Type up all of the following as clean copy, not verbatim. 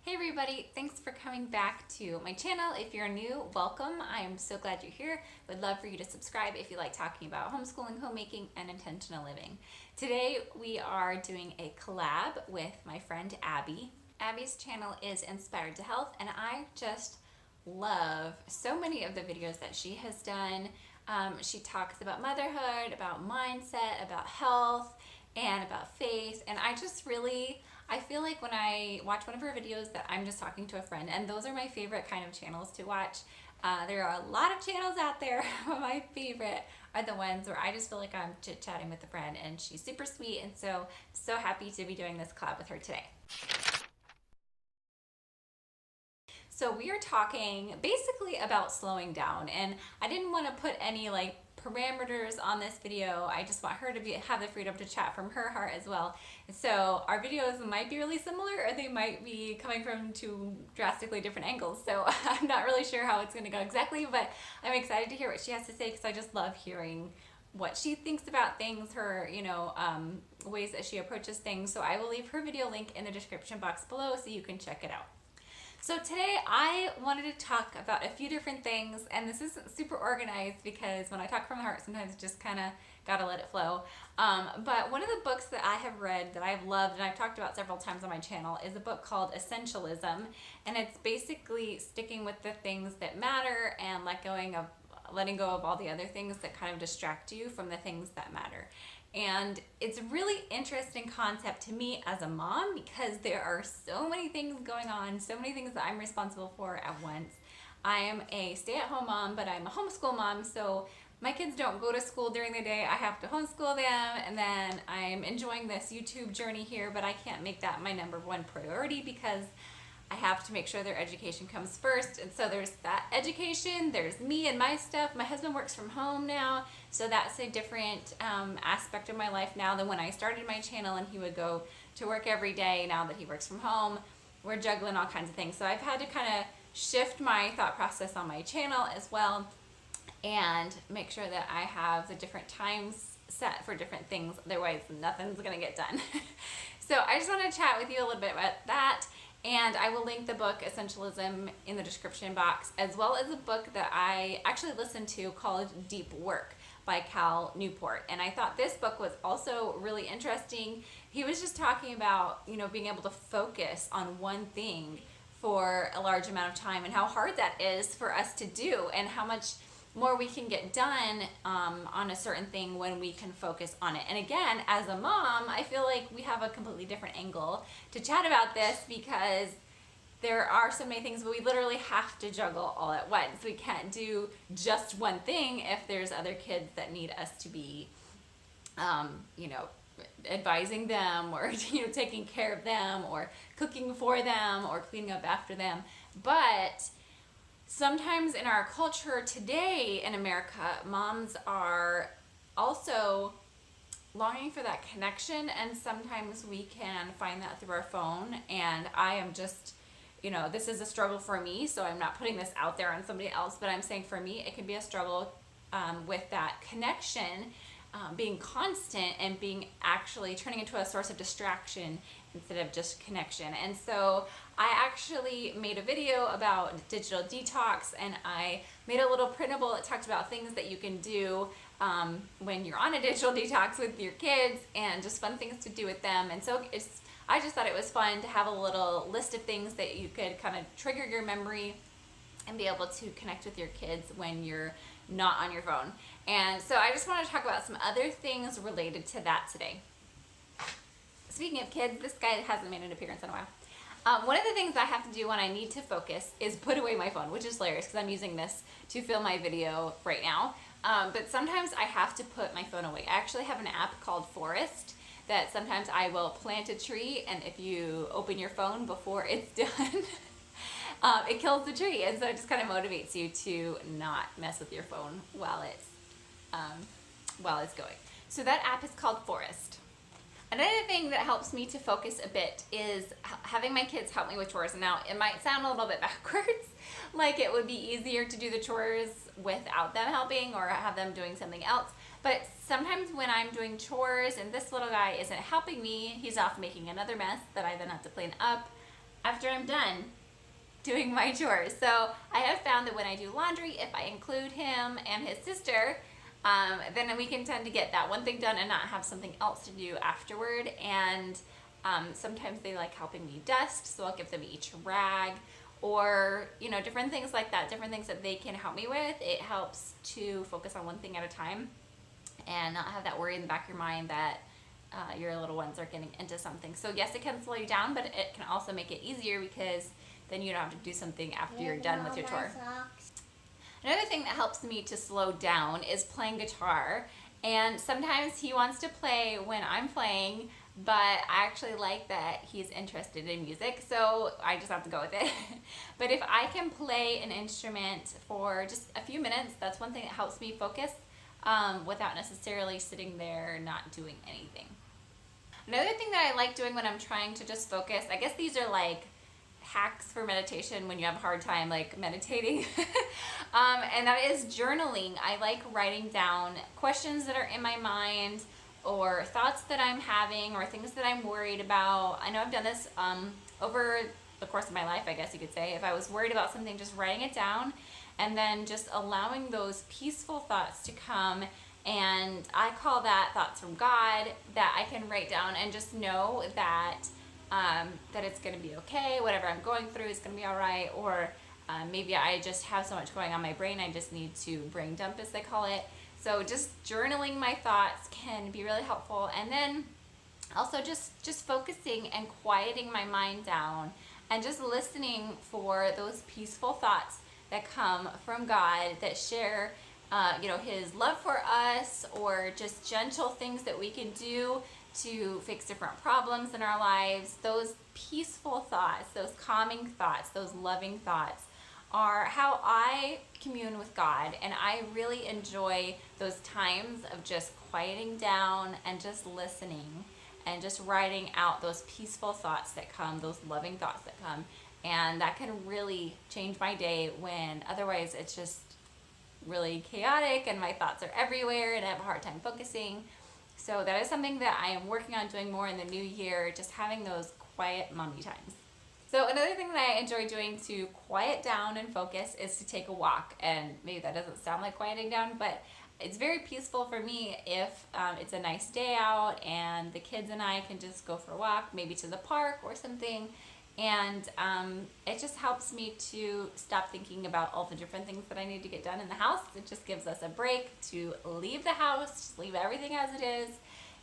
Hey everybody, thanks for coming back to my channel. If you're new, welcome. I am so glad you're here. Would love for you to subscribe if you like talking about homeschooling, homemaking, and intentional living. Today we are doing a collab with my friend Abby. Abby's channel is Inspired to Health, and I just love so many of the videos that she has done. She talks about motherhood, about mindset, about health, and about faith, and I feel like when I watch one of her videos that I'm just talking to a friend, and those are my favorite kind of channels to watch. There are a lot of channels out there, but my favorite are the ones where I just feel like I'm chit-chatting with a friend, and she's super sweet, and so happy to be doing this collab with her today. So we are talking basically about slowing down, and I didn't want to put any parameters on this video. I just want her to have the freedom to chat from her heart as well. And so our videos might be really similar, or they might be coming from two drastically different angles. So I'm not really sure how it's going to go exactly, but I'm excited to hear what she has to say because I just love hearing what she thinks about things, her ways that she approaches things. So I will leave her video link in the description box below so you can check it out. So today I wanted to talk about a few different things, and this isn't super organized because when I talk from the heart, sometimes just kind of gotta let it flow. But one of the books that I have read that I've loved and I've talked about several times on my channel is a book called Essentialism, and it's basically sticking with the things that matter and letting go of all the other things that kind of distract you from the things that matter. And it's a really interesting concept to me as a mom because there are so many things going on, so many things that I'm responsible for at once. I am a stay-at-home mom, but I'm a homeschool mom, so my kids don't go to school during the day. I have to homeschool them, and then I'm enjoying this YouTube journey here, but I can't make that my number one priority because I have to make sure their education comes first. And so there's that education, there's me and my stuff. My husband works from home now, so that's a different aspect of my life now than when I started my channel and he would go to work every day. Now that he works from home, we're juggling all kinds of things. So I've had to kind of shift my thought process on my channel as well and make sure that I have the different times set for different things. Otherwise, nothing's gonna get done. So I just want to chat with you a little bit about that. And I will link the book Essentialism in the description box, as well as a book that I actually listened to called Deep Work by Cal Newport. And I thought this book was also really interesting. He was just talking about, being able to focus on one thing for a large amount of time and how hard that is for us to do and how much more we can get done on a certain thing when we can focus on it. And again, as a mom, I feel like we have a completely different angle to chat about this because there are so many things, but we literally have to juggle all at once. We can't do just one thing if there's other kids that need us to be, advising them or, taking care of them or cooking for them or cleaning up after them. But sometimes in our culture today in America, moms are also longing for that connection, and sometimes we can find that through our phone. And I am just, this is a struggle for me, so I'm not putting this out there on somebody else, but I'm saying for me, it can be a struggle with that connection being constant and being actually turning into a source of distraction instead of just connection. And so I actually made a video about digital detox, and I made a little printable that talked about things that you can do when you're on a digital detox with your kids and just fun things to do with them. And so I just thought it was fun to have a little list of things that you could kind of trigger your memory and be able to connect with your kids when you're not on your phone. And so I just want to talk about some other things related to that today. Speaking of kids, this guy hasn't made an appearance in a while. One of the things I have to do when I need to focus is put away my phone, which is hilarious because I'm using this to film my video right now. But sometimes I have to put my phone away. I actually have an app called Forest that sometimes I will plant a tree, and if you open your phone before it's done, it kills the tree. And so it just kind of motivates you to not mess with your phone while it's going. So that app is called Forest. Another thing that helps me to focus a bit is having my kids help me with chores. Now, it might sound a little bit backwards, like it would be easier to do the chores without them helping or have them doing something else. But sometimes when I'm doing chores and this little guy isn't helping me, he's off making another mess that I then have to clean up, after I'm done doing my chores. So I have found that when I do laundry, if I include him and his sister, then we can tend to get that one thing done and not have something else to do afterward. And sometimes they like helping me dust, so I'll give them each rag, or different things like that, different things that they can help me with. It helps to focus on one thing at a time and not have that worry in the back of your mind that your little ones are getting into something. So yes, it can slow you down, but it can also make it easier because then you don't have to do something after you're done with your chore. Another thing that helps me to slow down is playing guitar. And sometimes he wants to play when I'm playing, but I actually like that he's interested in music, so I just have to go with it. But if I can play an instrument for just a few minutes, that's one thing that helps me focus without necessarily sitting there not doing anything. Another thing that I like doing when I'm trying to just focus, I guess these are like hacks for meditation when you have a hard time like meditating, and that is journaling. I like writing down questions that are in my mind, or thoughts that I'm having, or things that I'm worried about. I know I've done this over the course of my life, I guess you could say. If I was worried about something, just writing it down and then just allowing those peaceful thoughts to come. And I call that thoughts from God, that I can write down and just know that that it's going to be okay. Whatever I'm going through is going to be all right. Or maybe I just have so much going on in my brain, I just need to brain dump, as they call it. So just journaling my thoughts can be really helpful. And then also just focusing and quieting my mind down and just listening for those peaceful thoughts that come from God, that share his love for us, or just gentle things that we can do to fix different problems in our lives. Those peaceful thoughts, those calming thoughts, those loving thoughts are how I commune with God. And I really enjoy those times of just quieting down and just listening and just writing out those peaceful thoughts that come, those loving thoughts that come. And that can really change my day when otherwise it's just really chaotic and my thoughts are everywhere and I have a hard time focusing. So that is something that I am working on doing more in the new year, just having those quiet mommy times. So another thing that I enjoy doing to quiet down and focus is to take a walk. And maybe that doesn't sound like quieting down, but it's very peaceful for me if it's a nice day out and the kids and I can just go for a walk, maybe to the park or something. And it just helps me to stop thinking about all the different things that I need to get done in the house. It just gives us a break to leave the house, just leave everything as it is,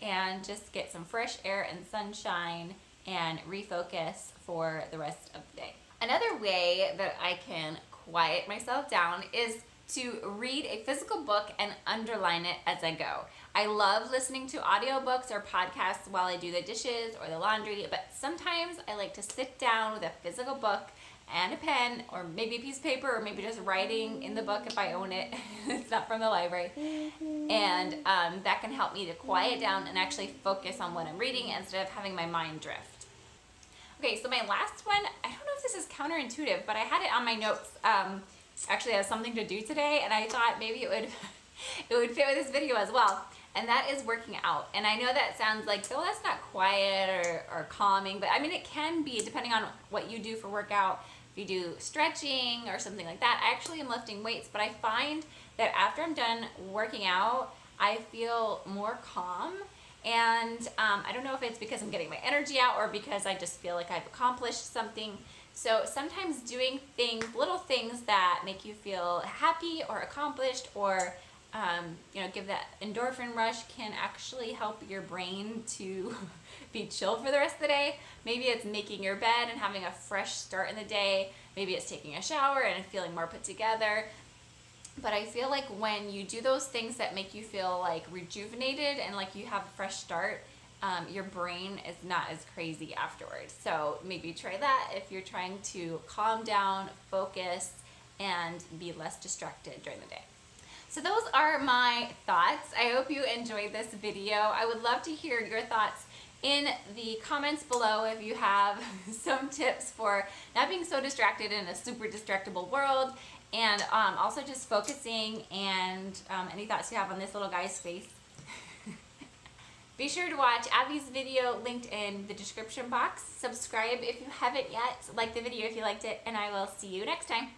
and just get some fresh air and sunshine and refocus for the rest of the day. Another way that I can quiet myself down is to read a physical book and underline it as I go. I love listening to audiobooks or podcasts while I do the dishes or the laundry, but sometimes I like to sit down with a physical book and a pen, or maybe a piece of paper, or maybe just writing in the book if I own it. It's not from the library. And that can help me to quiet down and actually focus on what I'm reading instead of having my mind drift. Okay, so my last one, I don't know if this is counterintuitive, but I had it on my notes. Actually has something to do today, and I thought maybe it would fit with this video as well. And that is working out. And I know that sounds like, oh, that's not quiet or calming, but I mean, it can be depending on what you do for workout. If you do stretching or something like that. I actually am lifting weights, but I find that after I'm done working out, I feel more calm. And I don't know if it's because I'm getting my energy out or because I just feel like I've accomplished something. So sometimes doing things, little things that make you feel happy or accomplished, or give that endorphin rush, can actually help your brain to be chill for the rest of the day. Maybe it's making your bed and having a fresh start in the day. Maybe it's taking a shower and feeling more put together. But I feel like when you do those things that make you feel like rejuvenated and like you have a fresh start, your brain is not as crazy afterwards. So maybe try that if you're trying to calm down, focus, and be less distracted during the day. So those are my thoughts. I hope you enjoyed this video. I would love to hear your thoughts in the comments below if you have some tips for not being so distracted in a super distractible world, and also just focusing, and any thoughts you have on this little guy's face. Be sure to watch Abby's video linked in the description box. Subscribe if you haven't yet. Like the video if you liked it, and I will see you next time.